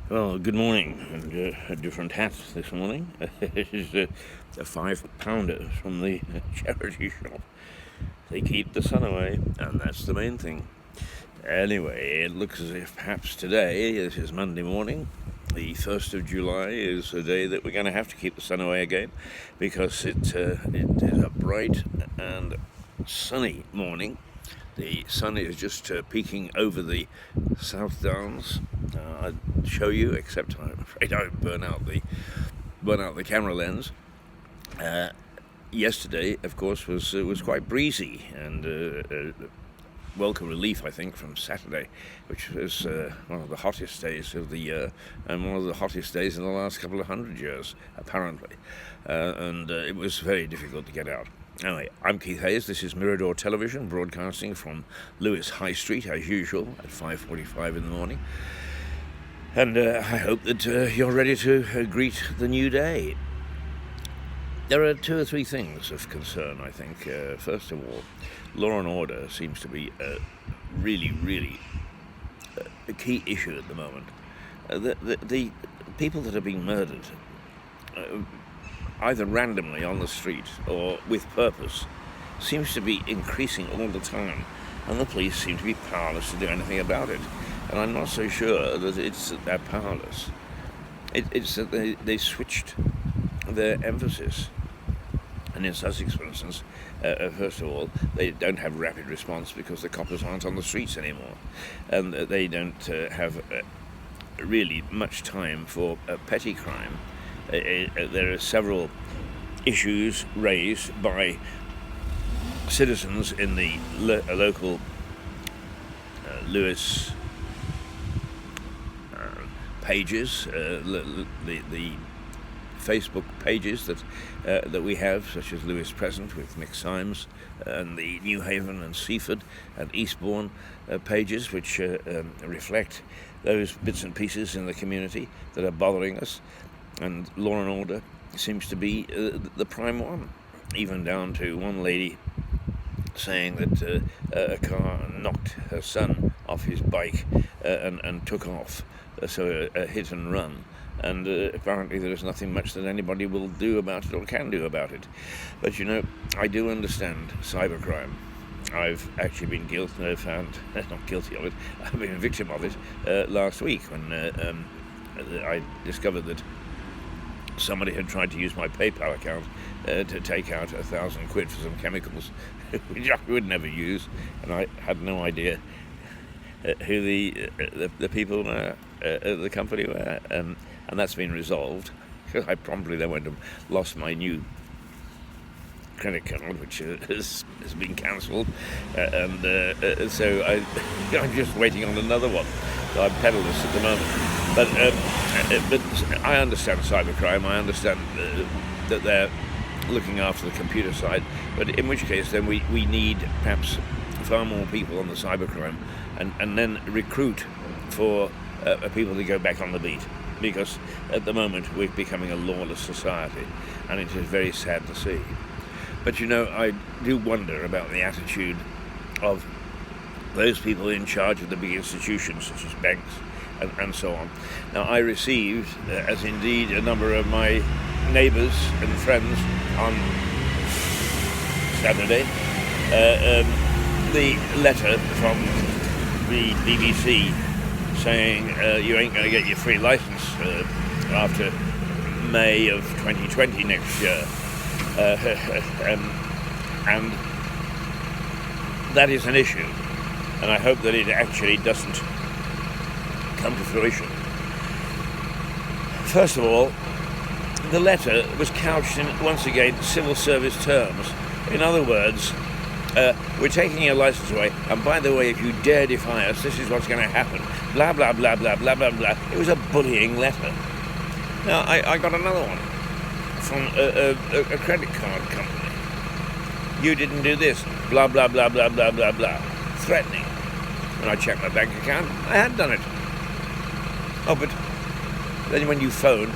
Well, good morning, and a different hat this morning. This is a £5 from the charity shop. They keep the sun away, and that's the main thing. Anyway, it looks as if perhaps today, this is Monday morning, the 1st of July, is a day that we're going to have to keep the sun away again, because it is a bright and sunny morning. The sun is just peeking over the South Downs. I'd show you, except I'm afraid I would burn out the camera lens. Yesterday, of course, was quite breezy and welcome relief, I think, from Saturday, which was one of the hottest days of the year and one of the hottest days in the last couple of 100 years, apparently. And it was very difficult to get out. Anyway, I'm Keith Hayes. This is Mirador Television, broadcasting from Lewes High Street, as usual, at 5:45 in the morning. And I hope that you're ready to greet the new day. There are two or three things of concern, I think. First of all, law and order seems to be really a key issue at the moment. The people that are being murdered, either randomly on the street or with purpose, seems to be increasing all the time, and the police seem to be powerless to do anything about it. And I'm not so sure that it's that they're powerless. It's that they switched their emphasis. And in Sussex, for instance, first of all, they don't have rapid response because the coppers aren't on the streets anymore. And they don't have really much time for petty crime. There are several issues raised by citizens in the local Lewes pages, the Facebook pages that we have, such as Lewes Present with Mick Symes, and the New Haven and Seaford and Eastbourne pages, which reflect those bits and pieces in the community that are bothering us. And law and order seems to be the prime one, even down to one lady saying that a car knocked her son off his bike and took off, so a hit and run. And apparently there is nothing much that anybody will do about it or can do about it. But I do understand cybercrime. I've actually been not guilty of it, I've been a victim of it last week when I discovered that somebody had tried to use my PayPal account to take out £1,000 for some chemicals, which I would never use, and I had no idea who the people were, the company were, and that's been resolved. I promptly then went and lost my new credit card, which has been cancelled, and so I'm just waiting on another one. So I'm penniless at the moment. But I understand cybercrime. I understand that they're looking after the computer side. But in which case, then we need perhaps far more people on the cybercrime, and then recruit for people to go back on the beat. Because at the moment we're becoming a lawless society, and it is very sad to see. But I do wonder about the attitude of those people in charge of the big institutions, such as banks and so on. Now, I received, as indeed a number of my neighbours and friends on Saturday, the letter from the BBC saying you ain't going to get your free licence after May of 2020 next year. And that is an issue, and I hope that it actually doesn't come to fruition. First of all, the letter was couched in, once again, civil service terms. In other words, we're taking your license away, and by the way, if you dare defy us, this is what's going to happen. Blah, blah, blah, blah, blah, blah, blah. It was a bullying letter. Now, I got another one from a credit card company. You didn't do this. Blah, blah, blah, blah, blah, blah, blah. Threatening. When I checked my bank account, I had done it. Oh, but then when you phone,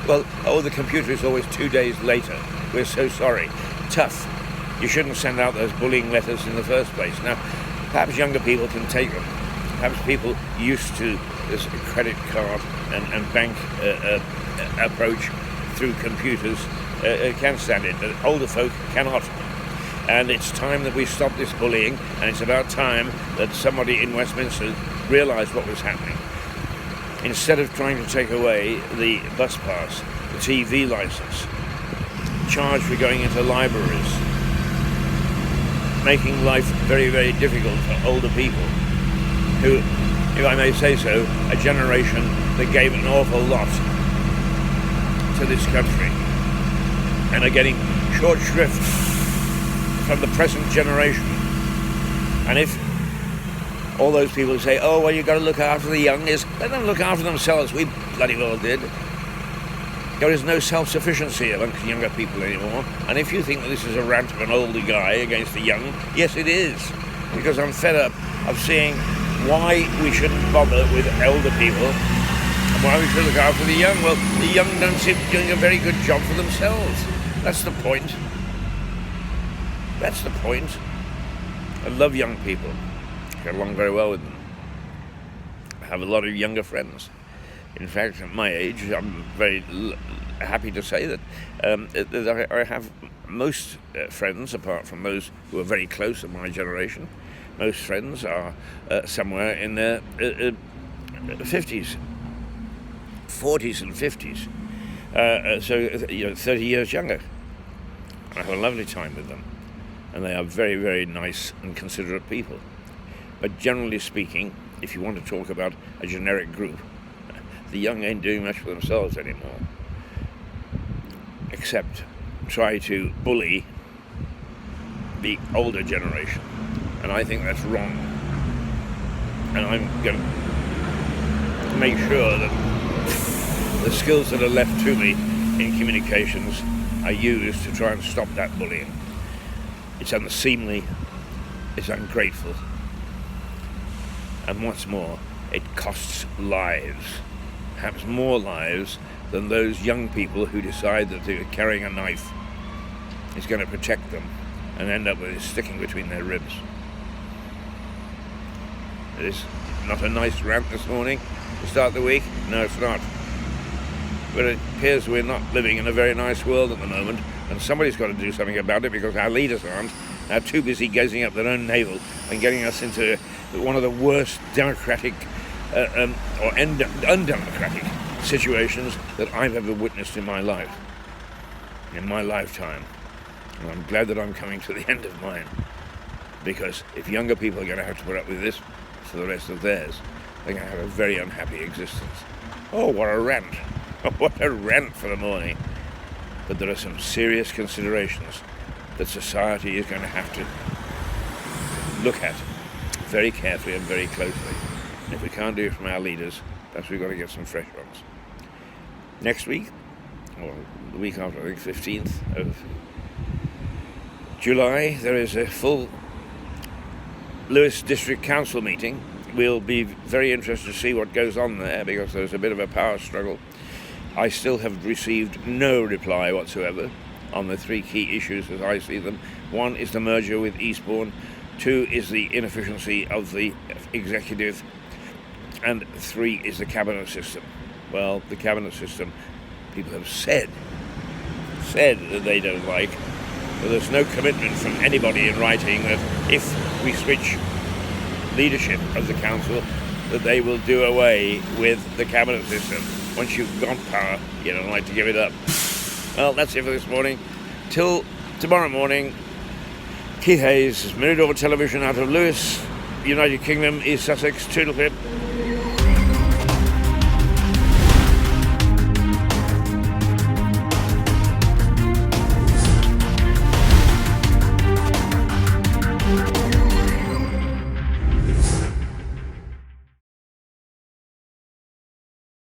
the computer is always 2 days later. We're so sorry. Tough. You shouldn't send out those bullying letters in the first place. Now, perhaps younger people can take them. perhaps people used to this credit card and bank approach through computers can stand it, but older folk cannot. And it's time that we stop this bullying, and it's about time that somebody in Westminster realised what was happening. Instead of trying to take away the bus pass, the TV licence, charge for going into libraries, making life very, very difficult for older people who, if I may say so, a generation that gave an awful lot to this country and are getting short shrift from the present generation. And if all those people say, oh, well, you've got to look after the young, let them look after themselves. We bloody well did. There is no self-sufficiency amongst younger people anymore. And if you think that this is a rant of an older guy against the young, yes, it is. Because I'm fed up of seeing why we shouldn't bother with elder people and why we should look after the young. Well, the young don't seem to be doing a very good job for themselves. That's the point. That's the point. I love young people. I get along very well with them. I have a lot of younger friends. In fact, at my age, I'm very happy to say that I have most friends, apart from those who are very close of my generation, most friends are somewhere in their 50s, 40s and 50s, so 30 years younger. I have a lovely time with them, and they are very, very nice and considerate people. But generally speaking, if you want to talk about a generic group, the young ain't doing much for themselves anymore, except try to bully the older generation. And I think that's wrong. And I'm going to make sure that the skills that are left to me in communications are used to try and stop that bullying. It's unseemly, it's ungrateful, and what's more, it costs lives. Perhaps more lives than those young people who decide that they're carrying a knife is going to protect them and end up with it sticking between their ribs. It is not a nice rant this morning to start the week. No, it's not. But it appears we're not living in a very nice world at the moment, and somebody's got to do something about it because our leaders aren't. They're too busy gazing up their own navel and getting us into one of the worst democratic or undemocratic situations that I've ever witnessed in my life, in my lifetime. And I'm glad that I'm coming to the end of mine, because if younger people are going to have to put up with this for the rest of theirs, they're going to have a very unhappy existence. Oh, what a rant. What a rant for the morning. But there are some serious considerations that society is going to have to look at very carefully and very closely. And if we can't do it from our leaders, perhaps we've got to get some fresh ones. Next week, or the week after, I think 15th of July, there is a full Lewes District Council meeting. We'll be very interested to see what goes on there, because there's a bit of a power struggle. I still have received no reply whatsoever on the three key issues as I see them. One is the merger with Eastbourne. Two is the inefficiency of the executive. And three is the cabinet system. Well, the cabinet system, people have said that they don't like, but there's no commitment from anybody in writing that if we switch leadership of the council, that they will do away with the cabinet system. Once you've got power, you don't like to give it up. Well, that's it for this morning. Till tomorrow morning, Keith Hayes, Mirador Television out of Lewes, United Kingdom, East Sussex, Toodlepip.